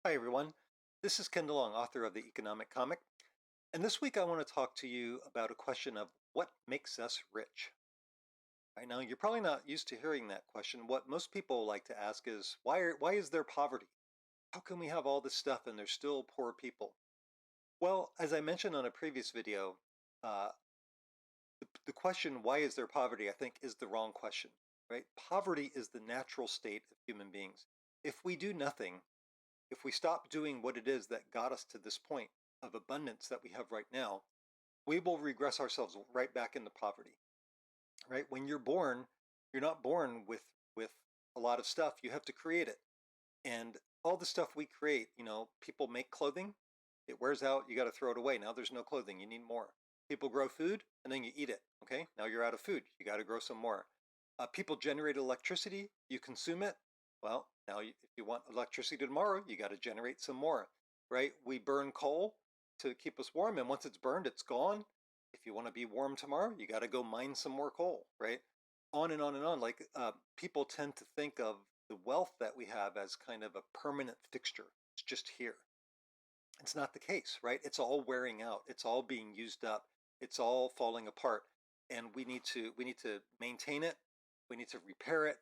Hi, everyone. This is Ken DeLong, author of The Economic Comic. And this week I want to talk to you about a question of what makes us rich. Right now, you're probably not used to hearing that question. What most people like to ask is, why is there poverty? How can we have all this stuff and there's still poor people? Well, as I mentioned on a previous video, uh, the question, why is there poverty, I think is the wrong question, right? Poverty is the natural state of human beings. If we do nothing, if we stop doing what it is that got us to this point of abundance that we have right now, we will regress ourselves right back into poverty, right? When you're born, you're not born with a lot of stuff. You have to create it. And all the stuff we create, people make clothing, it wears out, you got to throw it away. Now there's no clothing, you need more. People grow food and then you eat it. Okay, now you're out of food, you got to grow some more. People generate electricity, you consume it. Well, now if you want electricity tomorrow, you got to generate some more, right? We burn coal to keep us warm, and once it's burned, it's gone. If you want to be warm tomorrow, you got to go mine some more coal, right? On and on and on. Like people tend to think of the wealth that we have as kind of a permanent fixture. It's just here. It's not the case, right? It's all wearing out. It's all being used up. It's all falling apart. And we need to maintain it. We need to repair it.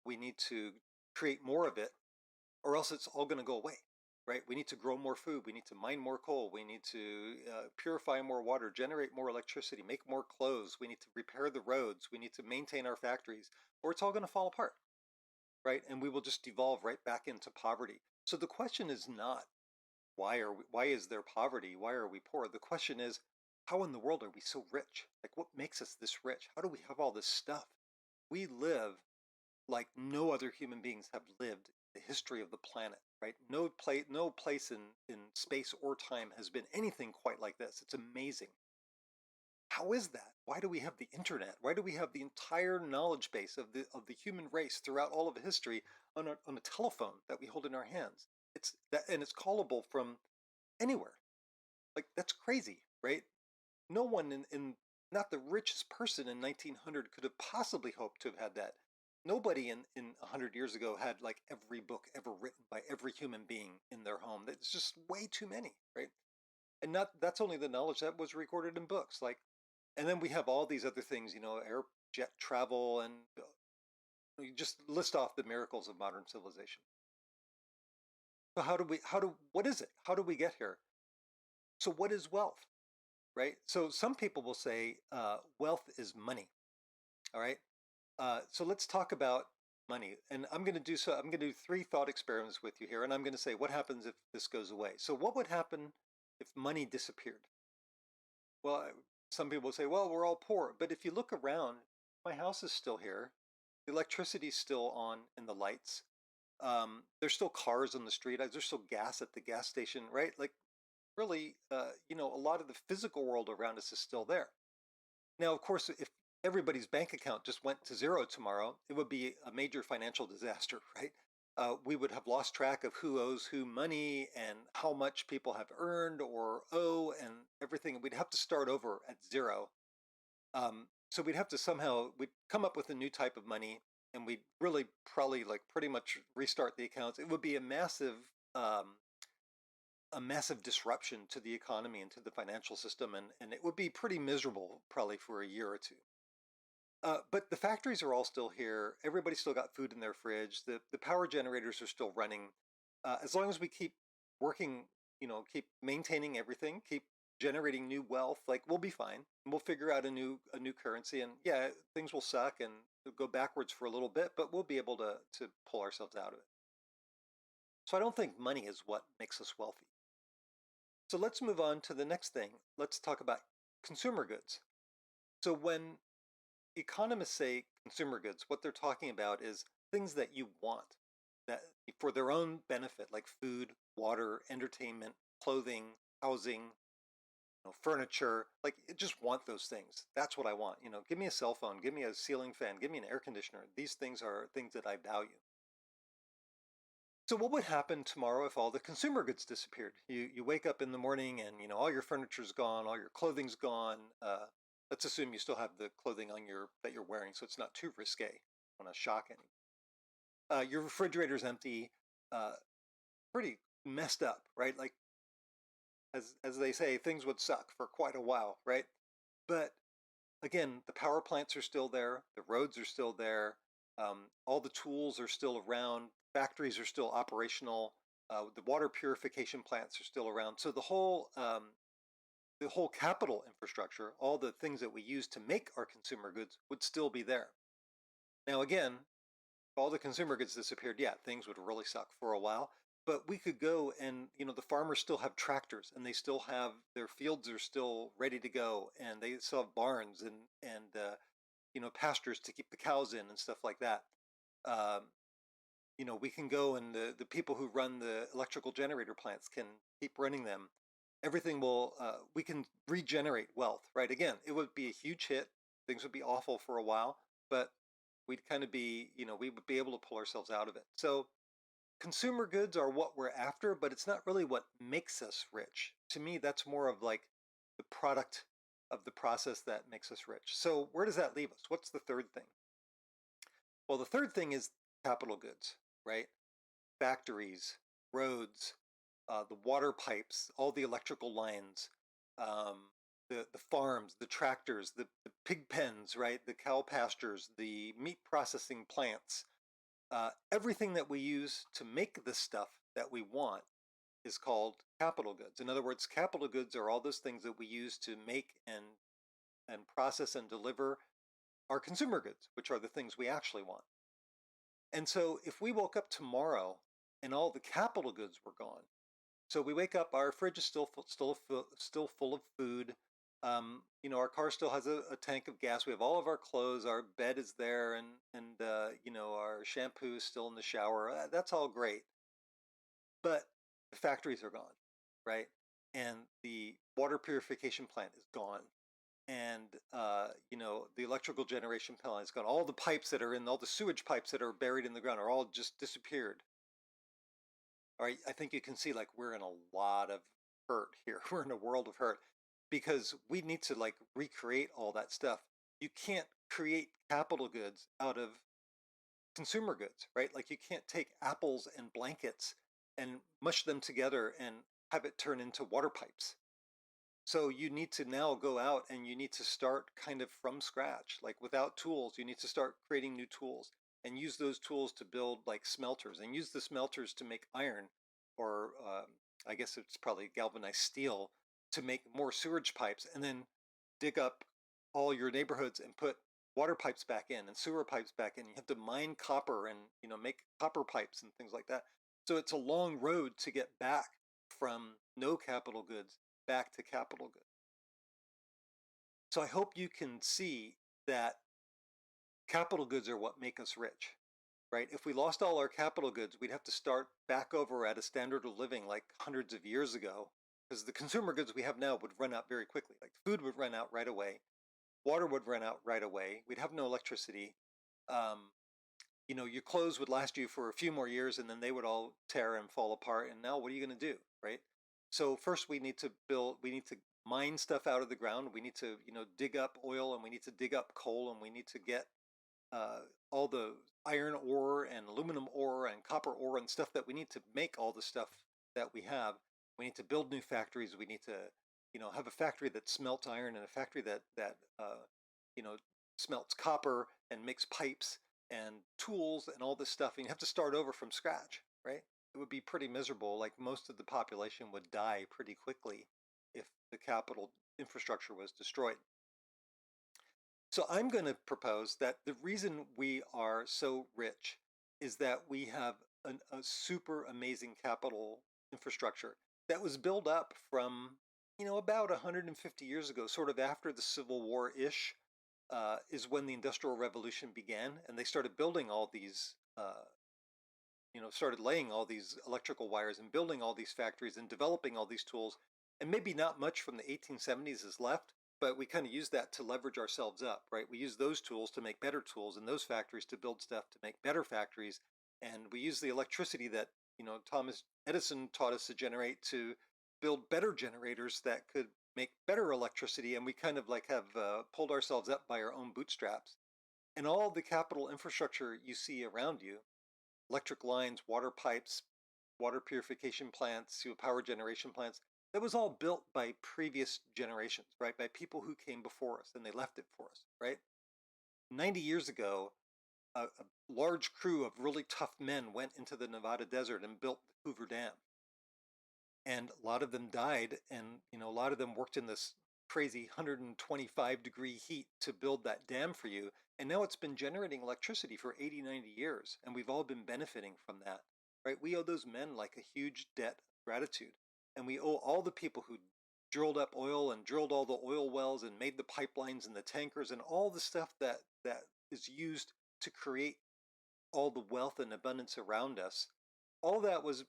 We need to create more of it, or else it's all going to go away, right? We need to grow more food. We need to mine more coal. We need to purify more water, generate more electricity, make more clothes. We need to repair the roads. We need to maintain our factories, or it's all going to fall apart, right? And we will just devolve right back into poverty. So the question is not why is there poverty? Why are we poor? The question is, how in the world are we so rich? Like, what makes us this rich? How do we have all this stuff? We live like no other human beings have lived in the history of the planet, right? No place in space or time has been anything quite like this. It's amazing. How is that? Why do we have the internet? Why do we have the entire knowledge base of the human race throughout all of history on a telephone that we hold in our hands? It's that, and it's callable from anywhere. Like, that's crazy, right? No one in not the richest person in 1900 could have possibly hoped to have had that. Nobody in 100 years ago had like every book ever written by every human being in their home. That's just way too many, right? And not that's only the knowledge that was recorded in books. Like, and then we have all these other things, air jet travel, and you just list off the miracles of modern civilization. So what is it? How do we get here? So what is wealth? Right? So some people will say wealth is money. All right. So let's talk about money. And I'm going to do three thought experiments with you here. And I'm going to say, what happens if this goes away? So what would happen if money disappeared? Well, some people will say, well, we're all poor. But if you look around, my house is still here. The electricity's still on and the lights. There's still cars on the street. There's still gas at the gas station, right? Like, really, a lot of the physical world around us is still there. Now, of course, if everybody's bank account just went to zero tomorrow, it would be a major financial disaster, right? We would have lost track of who owes who money and how much people have earned or owe and everything. We'd have to start over at zero. So we'd have to we'd come up with a new type of money, and we'd really probably like pretty much restart the accounts. It would be um, a massive disruption to the economy and to the financial system, and it would be pretty miserable probably for a year or two. But the factories are all still here. Everybody's still got food in their fridge. The power generators are still running. As long as we keep working, keep maintaining everything, keep generating new wealth, like we'll be fine. And we'll figure out a new currency. And yeah, things will suck and go backwards for a little bit, but we'll be able to pull ourselves out of it. So I don't think money is what makes us wealthy. So let's move on to the next thing. Let's talk about consumer goods. So when economists say consumer goods, what they're talking about is things that you want that for their own benefit, like food, water, entertainment, clothing, housing, furniture. Like, I just want those things. That's what I want. Give me a cell phone, give me a ceiling fan, give me an air conditioner. These things are things that I value. So what would happen tomorrow if all the consumer goods disappeared? You wake up in the morning and all your furniture's gone, all your clothing's gone. Let's assume you still have the clothing on that you're wearing, so it's not too risque. I want to shock any. Your refrigerator's empty. Uh, Pretty messed up, right? Like as they say, things would suck for quite a while, right? But again, the power plants are still there, the roads are still there, all the tools are still around, factories are still operational, the water purification plants are still around. So the whole capital infrastructure, all the things that we use to make our consumer goods, would still be there. Now, again, if all the consumer goods disappeared, yeah, things would really suck for a while. But we could go and, the farmers still have tractors and they still have their fields are still ready to go and they still have barns and pastures to keep the cows in and stuff like that. Um, we can go and the people who run the electrical generator plants can keep running them. Everything will, we can regenerate wealth, right? Again, it would be a huge hit. Things would be awful for a while, but we'd kind of be, we would be able to pull ourselves out of it. So consumer goods are what we're after, but it's not really what makes us rich. To me, that's more of like the product of the process that makes us rich. So where does that leave us? What's the third thing? Well, the third thing is capital goods, right? Factories, roads, the water pipes, all the electrical lines, um, the farms, the tractors, the pig pens, right? The cow pastures, the meat processing plants, everything that we use to make the stuff that we want is called capital goods. In other words, capital goods are all those things that we use to make and process and deliver our consumer goods, which are the things we actually want. And so if we woke up tomorrow and all the capital goods were gone, so we wake up, our fridge is still full of food. Our car still has a tank of gas. We have all of our clothes. Our bed is there, and our shampoo is still in the shower. That's all great, but the factories are gone, right? And the water purification plant is gone, and the electrical generation plant is gone. All the pipes that are in all the sewage pipes that are buried in the ground are all just disappeared. All right, I think you can see like we're in a lot of hurt here. We're in a world of hurt because we need to like recreate all that stuff. You can't create capital goods out of consumer goods, right? Like you can't take apples and blankets and mush them together and have it turn into water pipes. So you need to now go out and you need to start kind of from scratch. Like without tools, you need to start creating new tools and use those tools to build like smelters and use the smelters to make iron or I guess it's probably galvanized steel to make more sewage pipes and then dig up all your neighborhoods and put water pipes back in and sewer pipes back in. You have to mine copper and make copper pipes and things like that. So it's a long road to get back from no capital goods back to capital goods. So I hope you can see that capital goods are what make us rich, right? If we lost all our capital goods, we'd have to start back over at a standard of living like hundreds of years ago, because the consumer goods we have now would run out very quickly. Like food would run out right away, water would run out right away, we'd have no electricity. Um, your clothes would last you for a few more years and then they would all tear and fall apart. And now what are you going to do, right? So first we need to mine stuff out of the ground. We need to, dig up oil and we need to dig up coal and we need to get all the iron ore and aluminum ore and copper ore and stuff that we need to make all the stuff that we have. We need to build new factories. We need to, have a factory that smelts iron and a factory that you know, smelts copper and makes pipes and tools and all this stuff. And you have to start over from scratch, right? It would be pretty miserable. Like most of the population would die pretty quickly if the capital infrastructure was destroyed. So I'm going to propose that the reason we are so rich is that we have a super amazing capital infrastructure that was built up from, about 150 years ago, sort of after the Civil War-ish, is when the Industrial Revolution began, and they started building all these, started laying all these electrical wires and building all these factories and developing all these tools. And maybe not much from the 1870s is left, but we kind of use that to leverage ourselves up, right? We use those tools to make better tools and those factories to build stuff to make better factories. And we use the electricity that, Thomas Edison taught us to generate to build better generators that could make better electricity. And we kind of like have pulled ourselves up by our own bootstraps. And all the capital infrastructure you see around you, electric lines, water pipes, water purification plants, power generation plants, that was all built by previous generations, right? By people who came before us and they left it for us, right? 90 years ago, a large crew of really tough men went into the Nevada desert and built the Hoover Dam. And a lot of them died, and a lot of them worked in this crazy 125-degree heat to build that dam for you. And now it's been generating electricity for 80, 90 years, and we've all been benefiting from that, right? We owe those men like a huge debt of gratitude. And we owe all the people who drilled up oil and drilled all the oil wells and made the pipelines and the tankers and all the stuff that is used to create all the wealth and abundance around us. All that was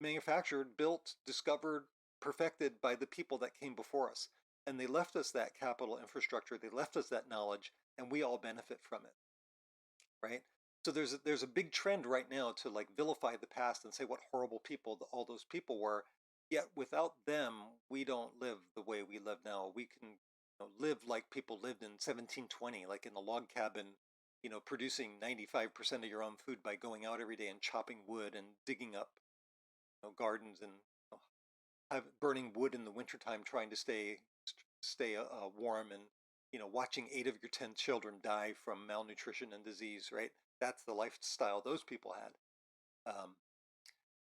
manufactured, built, discovered, perfected by the people that came before us. And they left us that capital infrastructure, they left us that knowledge, and we all benefit from it, right? So there's a big trend right now to like vilify the past and say what horrible people all those people were. Yet without them, we don't live the way we live now. We can live like people lived in 1720, like in a log cabin, producing 95% of your own food by going out every day and chopping wood and digging up gardens and burning wood in the wintertime trying to stay warm, and watching 8 of your 10 children die from malnutrition and disease, right? That's the lifestyle those people had.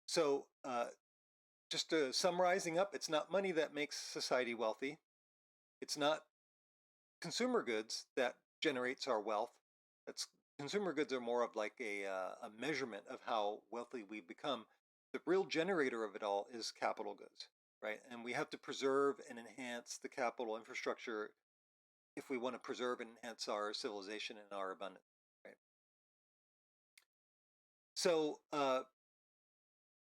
So just summarizing up, it's not money that makes society wealthy. It's not consumer goods that generates our wealth. That's Consumer goods are more of like a measurement of how wealthy we've become. The real generator of it all is capital goods, right? And we have to preserve and enhance the capital infrastructure if we want to preserve and enhance our civilization and our abundance, right? So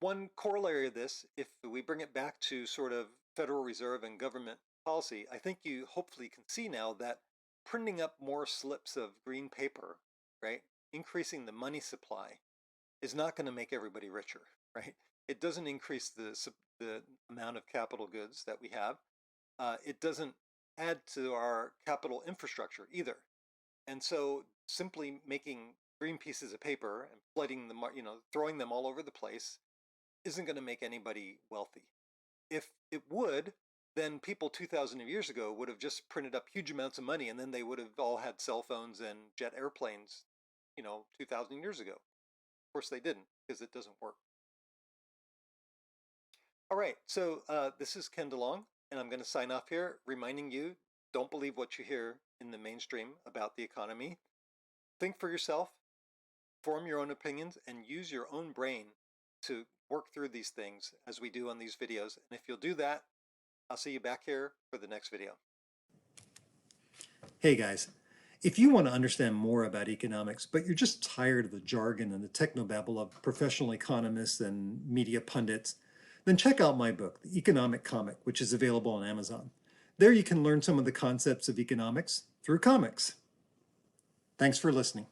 one corollary of this, if we bring it back to sort of Federal Reserve and government policy, I think you hopefully can see now that printing up more slips of green paper, right, increasing the money supply, is not going to make everybody richer, right? It doesn't increase the amount of capital goods that we have. It doesn't add to our capital infrastructure either. And so simply making green pieces of paper and flooding them, throwing them all over the place isn't going to make anybody wealthy. If it would, then people 2,000 years ago would have just printed up huge amounts of money, and then they would have all had cell phones and jet airplanes, 2,000 years ago. Of course they didn't, because it doesn't work. All right, so this is Ken DeLong, and I'm going to sign off here, reminding you, don't believe what you hear in the mainstream about the economy. Think for yourself, form your own opinions, and use your own brain to work through these things as we do on these videos. And if you'll do that, I'll see you back here for the next video. Hey guys, if you want to understand more about economics, but you're just tired of the jargon and the technobabble of professional economists and media pundits, then check out my book, The Economic Comic, which is available on Amazon. There you can learn some of the concepts of economics through comics. Thanks for listening.